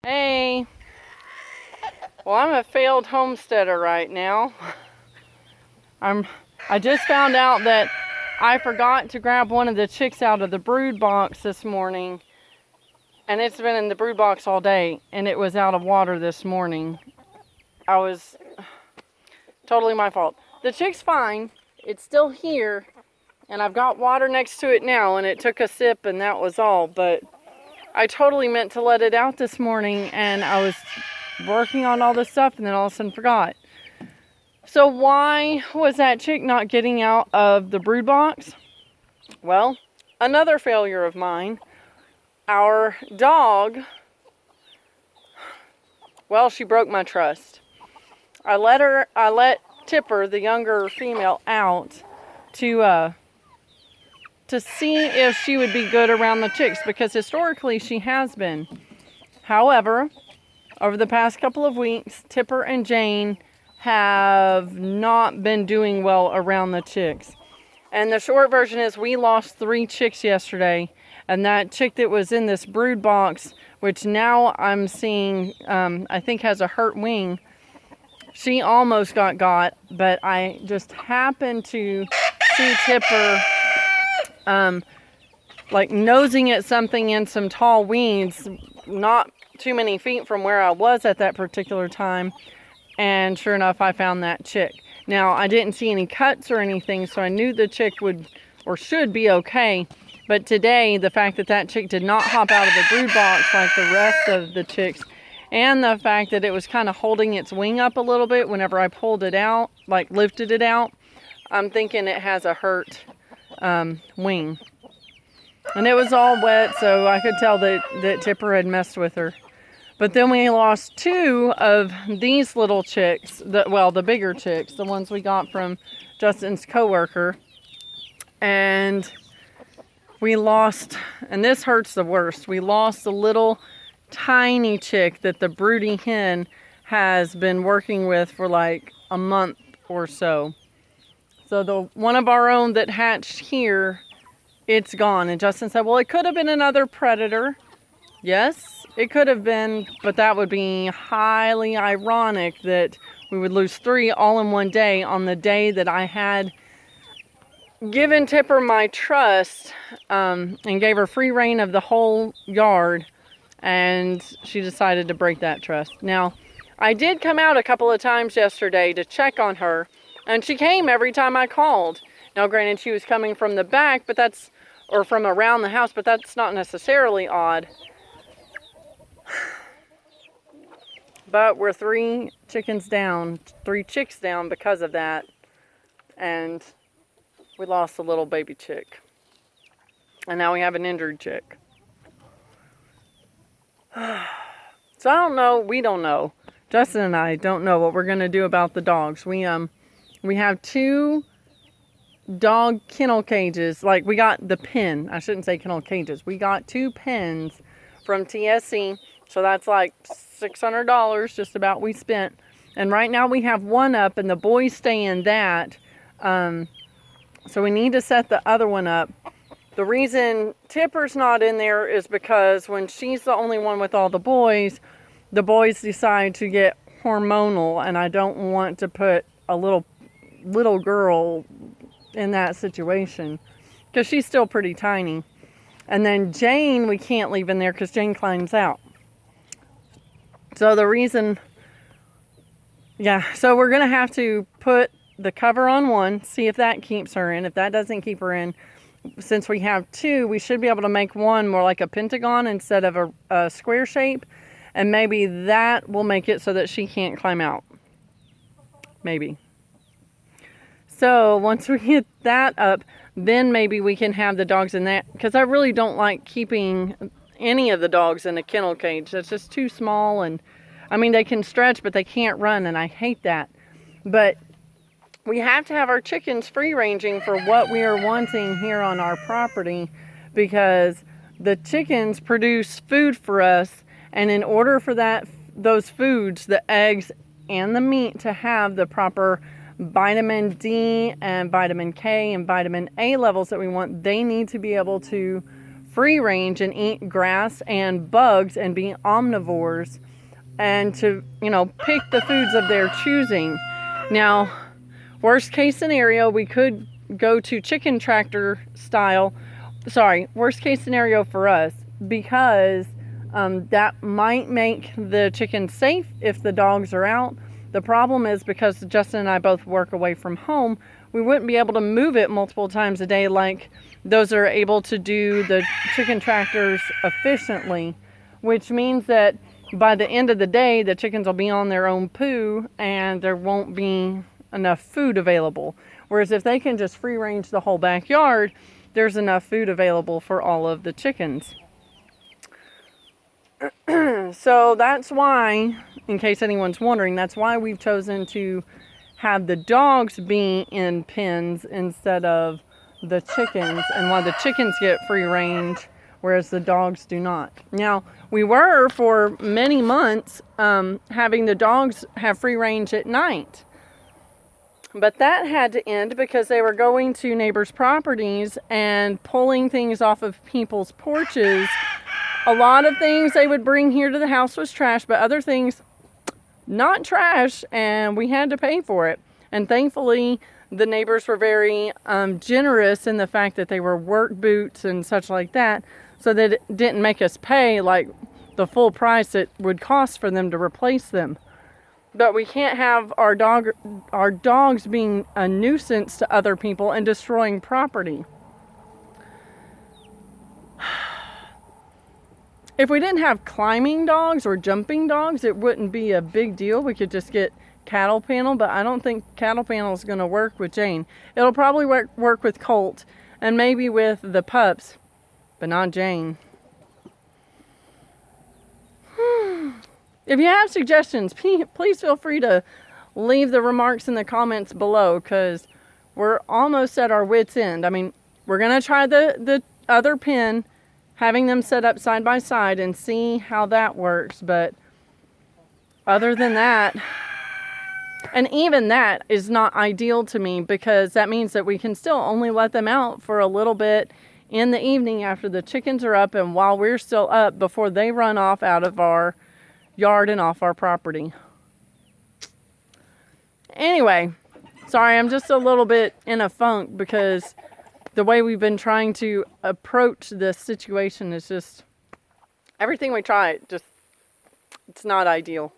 Hey, well, I'm a failed homesteader right now. I just found out that I forgot to grab one of the chicks out of the brood box this morning, and it's been in the brood box all day, and it was out of water this morning. Totally my fault. The chick's fine. It's still here, and I've got water next to it now, and it took a sip, and that was all, but I totally meant to let it out this morning, and I was working on all this stuff, and then all of a sudden forgot. So why was that chick not getting out of the brood box? Well, another failure of mine. Our dog, well, she broke my trust. I let Tipper, the younger female, out to see if she would be good around the chicks, because historically she has been. However, over the past couple of weeks, Tipper and Jane have not been doing well around the chicks. And the short version is we lost 3 chicks yesterday, and that chick that was in this brood box, which now I'm seeing, I think has a hurt wing, she almost got, but I just happened to see Tipper like nosing at something in some tall weeds, not too many feet from where I was at that particular time, and sure enough I found that chick. Now I didn't see any cuts or anything, so I knew the chick would or should be okay, but today the fact that that chick did not hop out of the brood box like the rest of the chicks, and the fact that it was kind of holding its wing up a little bit whenever I pulled it out, like lifted it out, I'm thinking it has a hurt wing. And it was all wet, so I could tell that Tipper had messed with her. But then we lost 2 of these little chicks, the bigger chicks, the ones we got from Justin's coworker. And we lost, and this hurts the worst, we lost a little tiny chick that the broody hen has been working with for like a month or so. So the one of our own that hatched here, it's gone. And Justin said, well, it could have been another predator. Yes, it could have been, but that would be highly ironic that we would lose 3 all in one day on the day that I had given Tipper my trust and gave her free reign of the whole yard, and she decided to break that trust. Now, I did come out a couple of times yesterday to check on her, and she came every time I called. Now, granted, she was coming from the back, or from around the house, but that's not necessarily odd. But we're 3 chicks down because of that. And we lost a little baby chick. And now we have an injured chick. So we don't know. Justin and I don't know what we're going to do about the dogs. We have 2 dog kennel cages. Like, we got the pen. I shouldn't say kennel cages. We got 2 pens from TSC. So that's like $600 just about we spent. And right now we have 1 up, and the boys stay in that. So we need to set the other one up. The reason Tipper's not in there is because when she's the only one with all the boys decide to get hormonal, and I don't want to put a little girl in that situation because she's still pretty tiny. And then Jane we can't leave in there because Jane climbs out. So the reason, so we're gonna have to put the cover on one, see if that keeps her in. If that doesn't keep her in, since we have 2, we should be able to make one more like a pentagon instead of a square shape, and maybe that will make it so that she can't climb out. Maybe. So once we get that up, then maybe we can have the dogs in that, because I really don't like keeping any of the dogs in a kennel cage. That's just too small, and I mean, they can stretch, but they can't run, and I hate that. But we have to have our chickens free ranging for what we are wanting here on our property, because the chickens produce food for us, and in order for those foods, the eggs and the meat, to have the proper vitamin D and vitamin K and vitamin A levels that we want, they need to be able to free range and eat grass and bugs and be omnivores, and to, you know, pick the foods of their choosing. Now, worst case scenario, we could go to chicken tractor style. Sorry, worst case scenario for us, because that might make the chickens safe if the dogs are out. The problem is, because Justin and I both work away from home, we wouldn't be able to move it multiple times a day like those are able to do the chicken tractors efficiently, which means that by the end of the day, the chickens will be on their own poo and there won't be enough food available. Whereas if they can just free range the whole backyard, there's enough food available for all of the chickens. So that's why, in case anyone's wondering, that's why we've chosen to have the dogs be in pens instead of the chickens, and why the chickens get free range whereas the dogs do not. Now, we were for many months having the dogs have free range at night, but that had to end because they were going to neighbors' properties and pulling things off of people's porches. A lot of things they would bring here to the house was trash, but other things not trash, and we had to pay for it. And thankfully, the neighbors were very generous in the fact that they were work boots and such like that, so that it didn't make us pay like the full price it would cost for them to replace them. But we can't have our dogs being a nuisance to other people and destroying property. If we didn't have climbing dogs or jumping dogs, it wouldn't be a big deal. We could just get cattle panel, but I don't think cattle panel is going to work with Jane. It'll probably work with Colt and maybe with the pups, but not Jane. If you have suggestions, please feel free to leave the remarks in the comments below, because we're almost at our wit's end. I mean, we're going to try the other pen, having them set up side by side, and see how that works. But other than that, and even that is not ideal to me, because that means that we can still only let them out for a little bit in the evening after the chickens are up and while we're still up, before they run off out of our yard and off our property. Anyway, sorry, I'm just a little bit in a funk because the way we've been trying to approach this situation is just, everything we try, it's not ideal.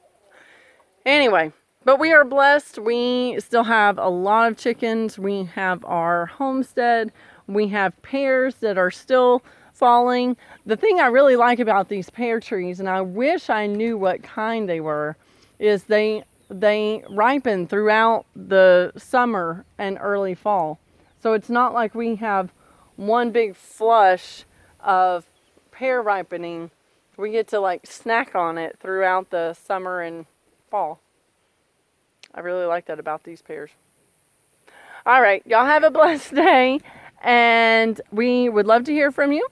Anyway, but we are blessed. We still have a lot of chickens. We have our homestead. We have pears that are still falling. The thing I really like about these pear trees, and I wish I knew what kind they were, is they ripen throughout the summer and early fall. So it's not like we have one big flush of pear ripening. We get to like snack on it throughout the summer and fall. I really like that about these pears. All right, y'all have a blessed day, and we would love to hear from you.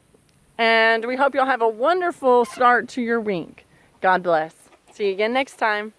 And we hope you'll have a wonderful start to your week. God bless. See you again next time.